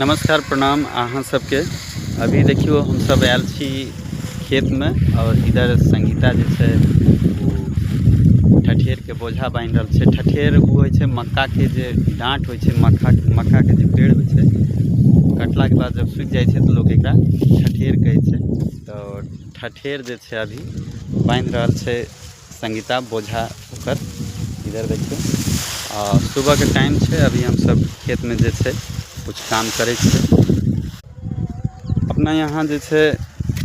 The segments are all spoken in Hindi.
नमस्कार प्रणाम अहाँ सबके। अभी देखियो हम सब आयल छी खेत में और इधर संगीता जे छै वो ठठेर के बोझा बांध रहल छै। ठठेर वो होइ छै मक्का के जे डाँट होइ छै, मक्का के जे पेड़ होइ छै, कटला के बाद जब सूख जाइ छै तो लोग एकरा ठठेर कहै छै। तो ठठेर जे छै अभी बांध रहल छै संगीता बोझा ओकर। इधर देखियो सुबह के टाइम छै, अभी हम सब खेत में जे छै कुछ काम करे छे। अपना यहाँ जे छे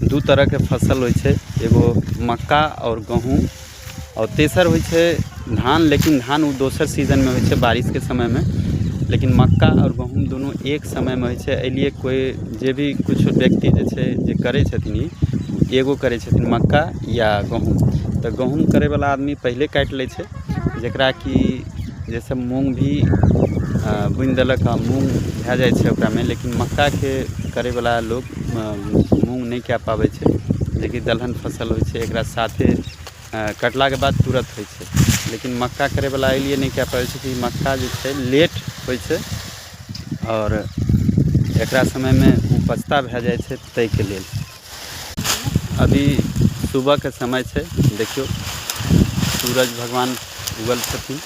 दू तरह के फसल होइ छे, एगो मक्का और गहूम, और तेसर होइ छे धान। लेकिन धान वो दोसर सीजन में होइ छे, बारिश के समय में। लेकिन मक्का और गहूम दोनों एक समय में होइ छे। एलिए कोई जे भी कुछ व्यक्ति जे छे जे करे छथिन, एगो करे छथिन मक्का या गहूम। तो गहूम करे वाला आदमी पहले काट ले छे, जेकरा कि जैसे मूंग भी बुन देलक, मूंग भै जाए छे ओकरा में। लेकिन मक्का के करे वाला लोग मूंग नहीं कए पावे छे, जेकि दलहन फसल होइ छे, एकरा साथे कटला के बाद तुरंत होइ छे। लेकिन मक्का करे वाला एलिए नहीं कए पावे छे कि मक्का जे छे लेट होइ छे और एकरा समय में उपजता भै जाए छे, तै के लेल। अभी सुबह के समय छे, देखियो सूरज भगवान उगल छथिन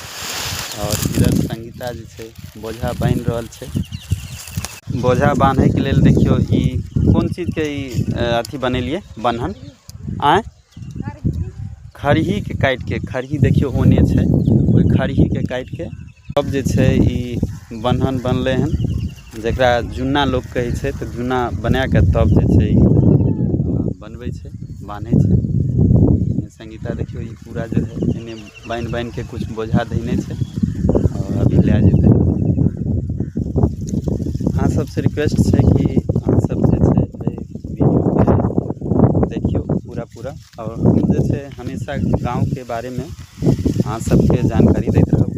और इधर संगीता जे छे बोझा बांध रहल छे। बोझा बांधे के लेल देखियो ई कोन चीज के अथी बनेलिए बन्हन आए खरही के काट के। खरही देखियो ओने छे, ओई खरही के काट के अब जे छे ई बन्हन बनले हन, जेकरा जुन्ना लोग कहे छे। तो जुन्ना बना के तब जे छे बनवे छे, बांधे छे। संगीता देखियो ई पूरा जो है इन्हें बांध के कुछ बोझा धइने छे और अभी ले जेते। अहाँ सबसे रिक्वेस्ट है कि अहाँ सब जे छे वीडियो के देखियो पूरा। और हम जे छे हमेशा गांव के बारे में अहाँ सबके जानकारी देते रहब।